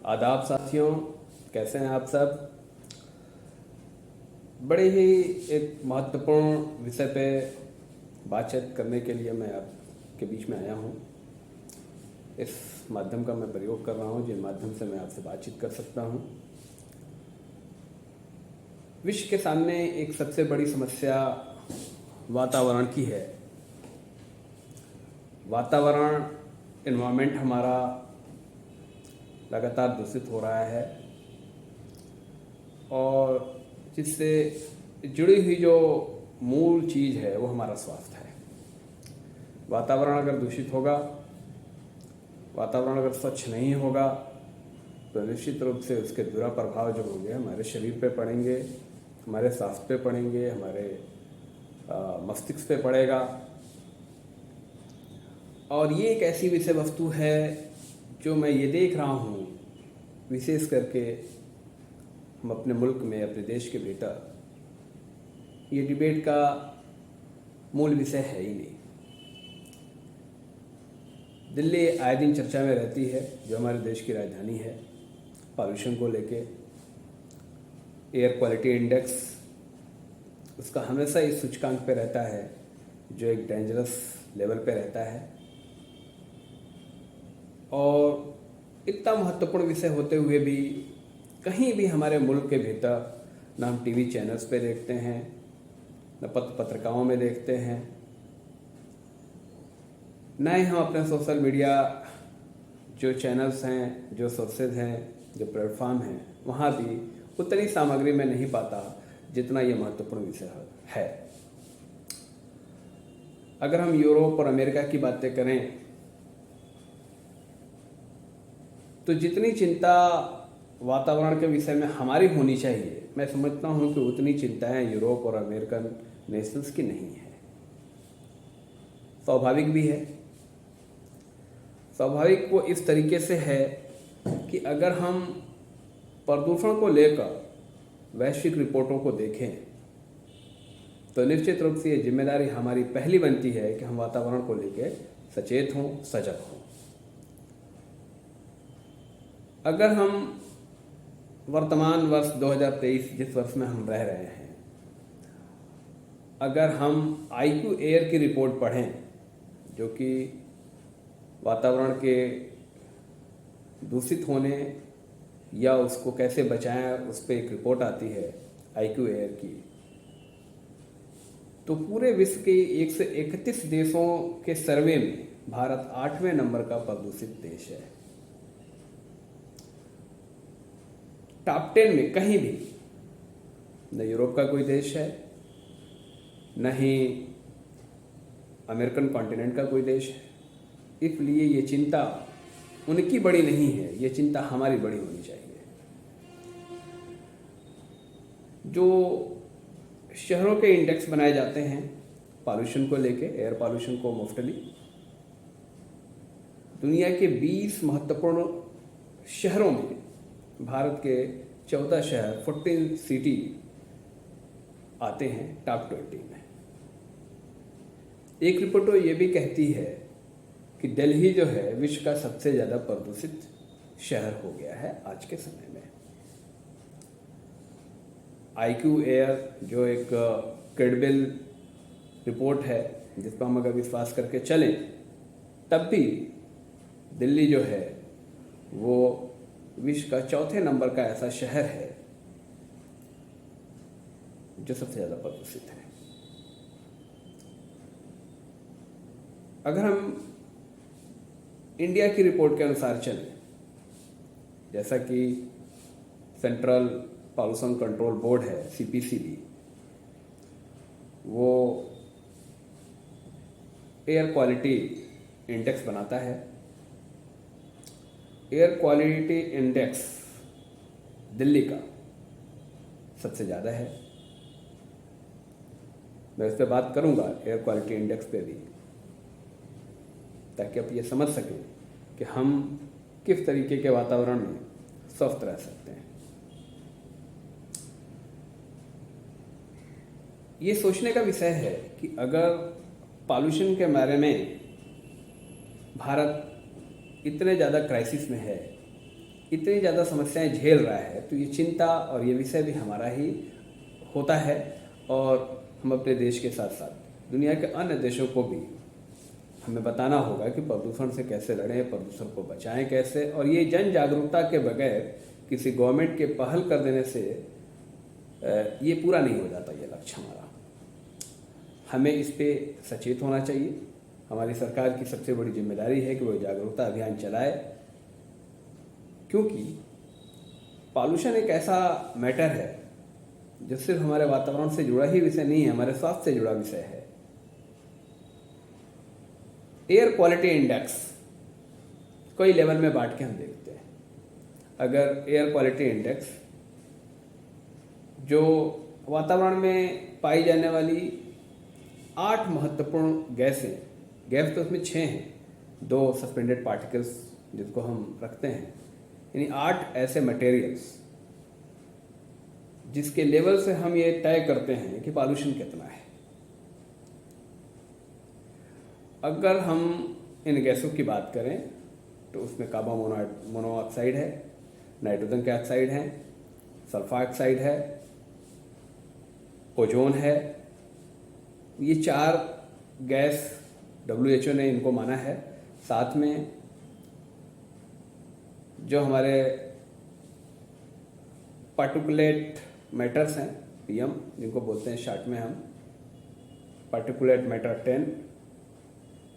आदाब साथियों, कैसे हैं आप सब। बड़े ही एक महत्वपूर्ण विषय पे बातचीत करने के लिए मैं आपके बीच में आया हूँ। इस माध्यम का मैं प्रयोग कर रहा हूँ जिन माध्यम से मैं आपसे बातचीत कर सकता हूँ। विश्व के सामने एक सबसे बड़ी समस्या वातावरण की है। वातावरण, एनवायरनमेंट हमारा लगातार दूषित हो रहा है और जिससे जुड़ी हुई जो मूल चीज़ है वो हमारा स्वास्थ्य है। वातावरण अगर दूषित होगा, वातावरण अगर स्वच्छ नहीं होगा तो निश्चित रूप से उसके बुरा प्रभाव जो होंगे हमारे शरीर पे पड़ेंगे, हमारे स्वास्थ्य पे पड़ेंगे, हमारे मस्तिष्क पे पड़ेगा। और ये एक ऐसी विषय वस्तु है जो मैं ये देख रहा हूँ, विशेष करके हम अपने मुल्क में, अपने देश के भीतर ये डिबेट का मूल विषय है ही नहीं। दिल्ली आए दिन चर्चा में रहती है, जो हमारे देश की राजधानी है, पॉल्यूशन को लेके। एयर क्वालिटी इंडेक्स उसका हमेशा इस सूचकांक पे रहता है जो एक डेंजरस लेवल पे रहता है। और इतना महत्वपूर्ण विषय होते हुए भी कहीं भी हमारे मुल्क के भीतर न हम टीवी चैनल्स पे देखते हैं, न पत्रिकाओं में देखते हैं, न ही हम अपने सोशल मीडिया जो चैनल्स हैं, जो सोर्सेज हैं, जो प्लेटफॉर्म हैं, वहाँ भी उतनी सामग्री में नहीं पाता जितना ये महत्वपूर्ण विषय है। अगर हम यूरोप और अमेरिका की बातें करें तो जितनी चिंता वातावरण के विषय में हमारी होनी चाहिए, मैं समझता हूँ कि उतनी चिंताएं यूरोप और अमेरिकन नेशंस की नहीं है। स्वाभाविक भी है। स्वाभाविक वो इस तरीके से है कि अगर हम प्रदूषण को लेकर वैश्विक रिपोर्टों को देखें तो निश्चित रूप से ये जिम्मेदारी हमारी पहली बनती है कि हम वातावरण को लेकर सचेत हों, सजग हों। अगर हम वर्तमान वर्ष 2023 जिस वर्ष में हम रह रहे हैं, अगर हम IQ एयर की रिपोर्ट पढ़ें, जो कि वातावरण के दूषित होने या उसको कैसे बचाएं उस पर एक रिपोर्ट आती है IQ एयर की, तो पूरे विश्व के 131 देशों के सर्वे में भारत 8वें नंबर का प्रदूषित देश है। टॉप 10 में कहीं भी न यूरोप का कोई देश है, न ही अमेरिकन कॉन्टिनेंट का कोई देश है। इसलिए ये चिंता उनकी बड़ी नहीं है, ये चिंता हमारी बड़ी होनी चाहिए। जो शहरों के इंडेक्स बनाए जाते हैं पॉल्यूशन को लेके, एयर पॉल्यूशन को मुफ्तली, दुनिया के 20 महत्वपूर्ण शहरों में भारत के 14 शहर, 14 सिटी आते हैं टॉप 20 में। एक रिपोर्ट तो ये भी कहती है कि दिल्ली जो है विश्व का सबसे ज़्यादा प्रदूषित शहर हो गया है आज के समय में। IQ एयर जो एक क्रेडिबल रिपोर्ट है जिस पर हम अगर विश्वास करके चलें, तब भी दिल्ली जो है वो विश्व का 4थे नंबर का ऐसा शहर है जो सबसे ज़्यादा प्रदूषित है। अगर हम इंडिया की रिपोर्ट के अनुसार चलें, जैसा कि सेंट्रल पॉल्यूशन कंट्रोल बोर्ड है, CPCB, वो एयर क्वालिटी इंडेक्स बनाता है। एयर क्वालिटी इंडेक्स दिल्ली का सबसे ज़्यादा है। मैं इस पर बात करूंगा, एयर क्वालिटी इंडेक्स पे भी, ताकि आप ये समझ सकें कि हम किस तरीके के वातावरण में स्वस्थ रह सकते हैं। ये सोचने का विषय है कि अगर पॉल्यूशन के बारे में भारत इतने ज़्यादा क्राइसिस में है इतनी ज़्यादा समस्याएं झेल रहा है, तो ये चिंता और ये विषय भी हमारा ही होता है। और हम अपने देश के साथ साथ दुनिया के अन्य देशों को भी हमें बताना होगा कि प्रदूषण से कैसे लड़ें, प्रदूषण को बचाएं कैसे। और ये जन जागरूकता के बगैर किसी गवर्नमेंट के पहल कर देने से ये पूरा नहीं हो जाता ये लक्ष्य हमारा। हमें इस पे सचेत होना चाहिए। हमारी सरकार की सबसे बड़ी जिम्मेदारी है कि वो जागरूकता अभियान चलाए, क्योंकि पॉल्यूशन एक ऐसा मैटर है जो सिर्फ हमारे वातावरण से जुड़ा ही विषय नहीं है, हमारे स्वास्थ्य से जुड़ा विषय है। एयर क्वालिटी इंडेक्स कई लेवल में बांट के हम देखते हैं। अगर एयर क्वालिटी इंडेक्स जो वातावरण में पाई जाने वाली 8 महत्वपूर्ण गैस तो उसमें 6 हैं, 2 सस्पेंडेड पार्टिकल्स जिसको हम रखते हैं, यानी 8 ऐसे मटेरियल्स जिसके लेवल से हम ये तय करते हैं कि पॉल्यूशन कितना है। अगर हम इन गैसों की बात करें तो उसमें कार्बन मोनोऑक्साइड है, नाइट्रोजन के ऑक्साइड है, सल्फर ऑक्साइड है, ओजोन है। ये 4 गैस WHO ने इनको माना है। साथ में जो हमारे पार्टिकुलेट मैटर्स हैं, PM जिनको बोलते हैं शॉर्ट में हम, पार्टिकुलेट मैटर 10,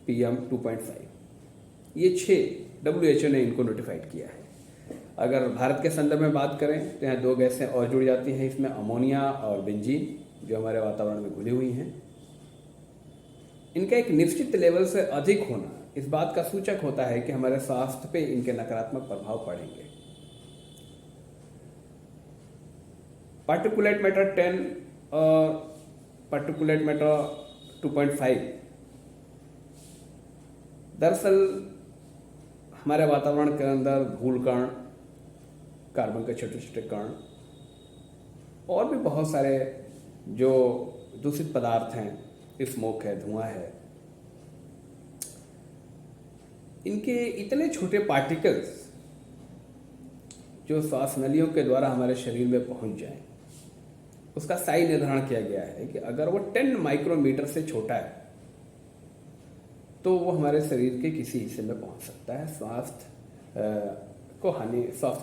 PM 2.5, ये 6 WHO ने इनको नोटिफाइड किया है। अगर भारत के संदर्भ में बात करें तो यहाँ 2 गैसें और जुड़ जाती हैं इसमें, अमोनिया और बेंजीन, जो हमारे वातावरण में घुली हुई हैं। इनका एक निश्चित लेवल से अधिक होना इस बात का सूचक होता है कि हमारे स्वास्थ्य पे इनके नकारात्मक प्रभाव पड़ेंगे। पार्टिकुलेट मैटर 10 और पार्टिकुलेट मैटर 2.5 दरअसल हमारे वातावरण के अंदर धूल कण, कार्बन के छोटे छोटे कण और भी बहुत सारे जो दूषित पदार्थ हैं, स्मोक है, धुआं है, इनके इतने छोटे पार्टिकल्स जो श्वास नलियों के द्वारा हमारे शरीर में पहुंच जाएं, उसका सही निर्धारण किया गया है कि अगर वो 10 माइक्रोमीटर से छोटा है तो वो हमारे शरीर के किसी हिस्से में पहुंच सकता है, स्वास्थ्य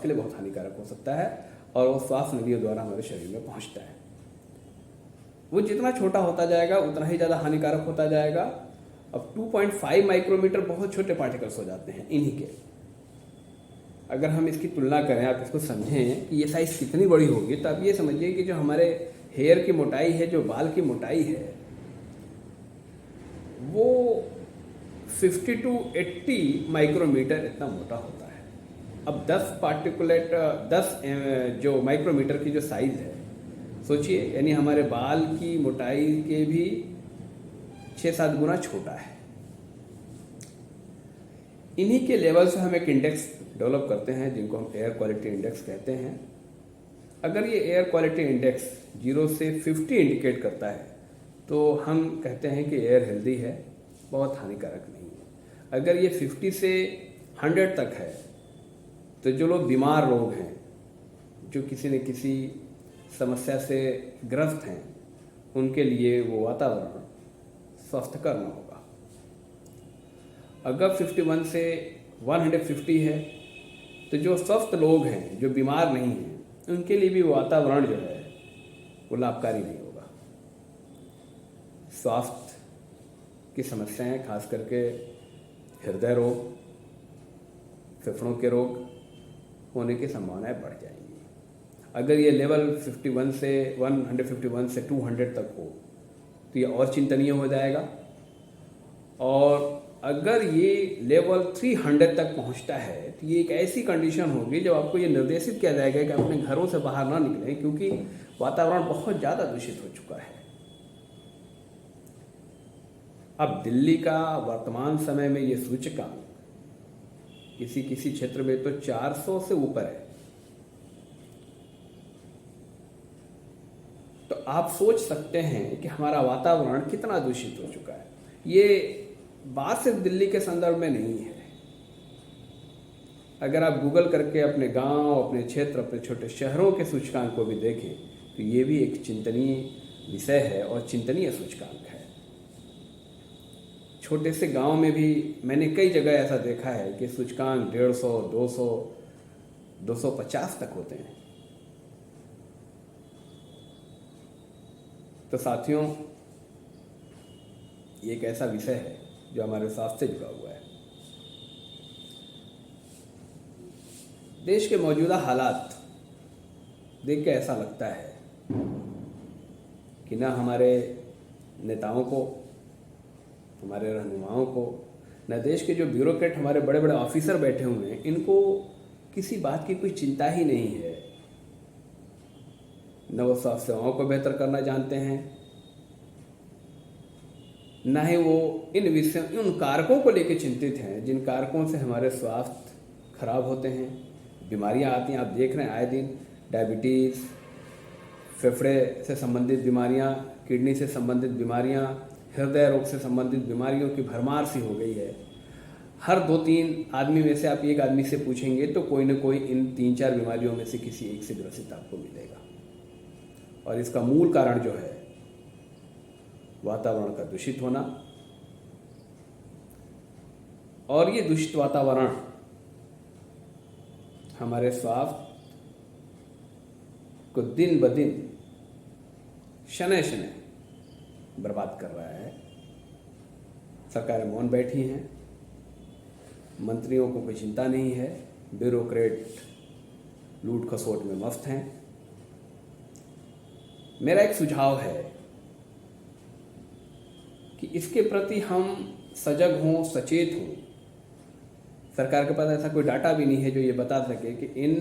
के लिए बहुत हानिकारक हो सकता है और वो श्वास नलियों द्वारा हमारे शरीर में पहुंचता है। वो जितना छोटा होता जाएगा उतना ही ज़्यादा हानिकारक होता जाएगा। अब 2.5 माइक्रोमीटर बहुत छोटे पार्टिकल्स हो जाते हैं इन्हीं के। अगर हम इसकी तुलना करें, आप इसको समझें कि ये साइज़ कितनी बड़ी होगी, तो आप ये समझिए कि जो हमारे हेयर की मोटाई है, जो बाल की मोटाई है, वो 50 to 80 माइक्रोमीटर इतना मोटा होता है। अब 10 जो माइक्रोमीटर की जो साइज़ है, सोचिए, यानी हमारे बाल की मोटाई के भी 6-7 गुना छोटा है। इन्हीं के लेवल से हम एक इंडेक्स डेवलप करते हैं जिनको हम एयर क्वालिटी इंडेक्स कहते हैं। अगर ये एयर क्वालिटी इंडेक्स 0 से 50 इंडिकेट करता है तो हम कहते हैं कि एयर हेल्दी है, बहुत हानिकारक नहीं है। अगर ये 50 से 100 तक है तो जो लोग बीमार लोग हैं, जो किसी न किसी समस्या से ग्रस्त हैं, उनके लिए वो वातावरण स्वस्थकर न होगा। अगर 51 से 150 है तो जो स्वस्थ लोग हैं, जो बीमार नहीं हैं, उनके लिए भी वातावरण जो है वो लाभकारी नहीं होगा। स्वास्थ्य की समस्याएं, खास करके हृदय रोग, फेफड़ों के रोग होने की संभावनाएं बढ़ जाएंगी। अगर ये लेवल 151 से 200 तक हो तो ये और चिंतनीय हो जाएगा। और अगर ये लेवल 300 तक पहुंचता है तो ये एक ऐसी कंडीशन होगी जब आपको ये निर्देशित किया जाएगा कि अपने घरों से बाहर ना निकलें, क्योंकि वातावरण बहुत ज़्यादा दूषित हो चुका है। अब दिल्ली का वर्तमान समय में ये सूचकांक किसी किसी क्षेत्र में तो 400 से ऊपर है। तो आप सोच सकते हैं कि हमारा वातावरण कितना दूषित हो चुका है। ये बात सिर्फ दिल्ली के संदर्भ में नहीं है, अगर आप गूगल करके अपने गांव, अपने क्षेत्र, अपने छोटे शहरों के सूचकांक को भी देखें तो ये भी एक चिंतनीय विषय है और चिंतनीय सूचकांक है। छोटे से गांव में भी मैंने कई जगह ऐसा देखा है कि सूचकांक 150, 200, 250 तक होते हैं। तो साथियों, ये एक ऐसा विषय है जो हमारे स्वास्थ्य से जुड़ा हुआ है। देश के मौजूदा हालात देख के ऐसा लगता है कि ना हमारे नेताओं को, हमारे रहनुमाओं को, न देश के जो ब्यूरोक्रेट, हमारे बड़े बड़े ऑफिसर बैठे हुए हैं, इनको किसी बात की कोई चिंता ही नहीं है। न वो स्वास्थ्य सेवाओं को बेहतर करना जानते हैं, न ही वो इन विषयों, उन कारकों को लेकर चिंतित हैं जिन कारकों से हमारे स्वास्थ्य खराब होते हैं, बीमारियां आती हैं। आप देख रहे हैं आए दिन डायबिटीज़, फेफड़े से संबंधित बीमारियां, किडनी से संबंधित बीमारियां, हृदय रोग से संबंधित बीमारियों की भरमार सी हो गई है। हर 2-3 आदमी में से आप एक आदमी से पूछेंगे तो कोई न कोई इन 3-4 बीमारियों में से किसी एक से ग्रसित आपको मिलेगा। और इसका मूल कारण जो है वातावरण का दूषित होना, और ये दूषित वातावरण हमारे स्वास्थ्य को दिन ब दिन, शनै शनै बर्बाद कर रहा है। सरकारें मौन बैठी हैं, मंत्रियों को कोई चिंता नहीं है, ब्यूरोक्रेट लूट खसोट में मस्त हैं। मेरा एक सुझाव है कि इसके प्रति हम सजग हों, सचेत हों। सरकार के पास ऐसा कोई डाटा भी नहीं है जो ये बता सके कि इन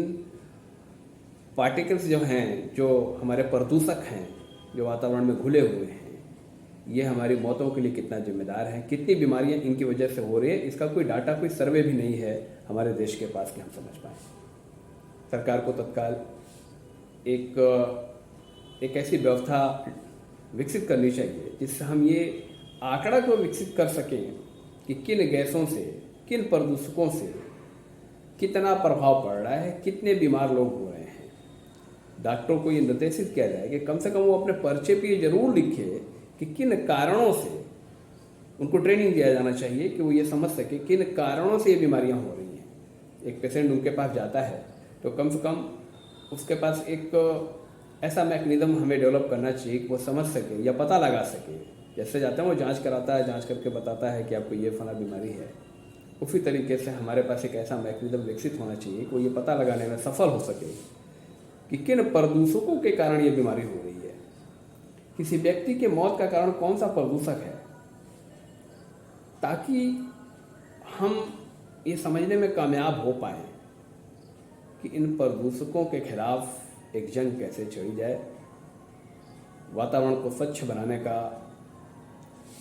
पार्टिकल्स जो हैं, जो हमारे प्रदूषक हैं, जो वातावरण में घुले हुए हैं, ये हमारी मौतों के लिए कितना जिम्मेदार है, कितनी बीमारियां इनकी वजह से हो रही है। इसका कोई डाटा, कोई सर्वे भी नहीं है हमारे देश के पास कि हम समझ पाएँ। सरकार को तत्काल एक ऐसी व्यवस्था विकसित करनी चाहिए जिससे हम ये आंकड़ा को विकसित कर सकें कि किन गैसों से, किन प्रदूषकों से कितना प्रभाव पड़ रहा है, कितने बीमार लोग हो रहे हैं। डॉक्टरों को ये निर्देशित किया जाए कि कम से कम वो अपने पर्चे पे ये जरूर लिखे कि किन कारणों से, उनको ट्रेनिंग दिया जाना चाहिए कि वो ये समझ सके किन कारणों से ये बीमारियां हो रही हैं। एक पेशेंट उनके पास जाता है तो कम से कम उसके पास एक ऐसा मैकेनिज्म हमें डेवलप करना चाहिए कि वो समझ सके या पता लगा सके। जैसे जाता है वो जांच कराता है, जांच करके बताता है कि आपको ये फला बीमारी है। उसी तरीके से हमारे पास एक ऐसा मैकेनिज्म विकसित होना चाहिए कि वो ये पता लगाने में सफल हो सके कि किन प्रदूषकों के कारण ये बीमारी हो रही है, किसी व्यक्ति के मौत का कारण कौन सा प्रदूषक है, ताकि हम ये समझने में कामयाब हो पाए कि इन प्रदूषकों के खिलाफ एक जंग कैसे छेड़ी जाए, वातावरण को स्वच्छ बनाने का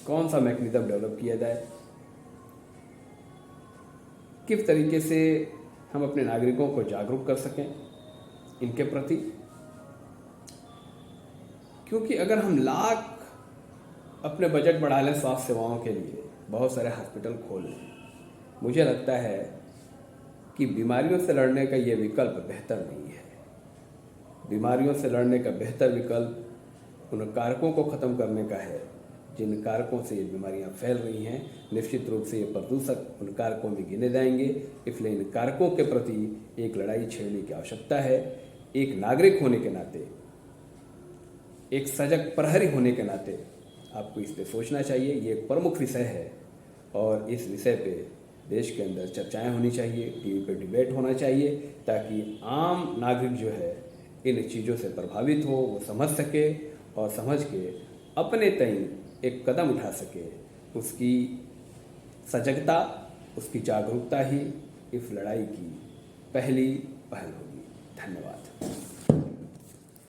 कौन सा मैकेनिज्म डेवलप किया जाए, किस तरीके से हम अपने नागरिकों को जागरूक कर सकें इनके प्रति। क्योंकि अगर हम लाख अपने बजट बढ़ा लें स्वास्थ्य सेवाओं के लिए, बहुत सारे हॉस्पिटल खोल लें, मुझे लगता है कि बीमारियों से लड़ने का ये विकल्प बेहतर नहीं है। बीमारियों से लड़ने का बेहतर विकल्प उन कारकों को ख़त्म करने का है जिन कारकों से ये बीमारियां फैल रही हैं। निश्चित रूप से ये प्रदूषक उन कारकों में गिने जाएंगे, इसलिए इन कारकों के प्रति एक लड़ाई छेड़ने की आवश्यकता है। एक नागरिक होने के नाते, एक सजग प्रहरी होने के नाते आपको इस पर सोचना चाहिए। ये एक प्रमुख विषय है और इस विषय पे देश के अंदर चर्चाएं होनी चाहिए, टीवी पे डिबेट होना चाहिए, ताकि आम नागरिक जो है इन चीज़ों से प्रभावित हो, वो समझ सके और समझ के अपने तय एक कदम उठा सके। उसकी सजगता, उसकी जागरूकता ही इस लड़ाई की पहली पहल होगी। धन्यवाद।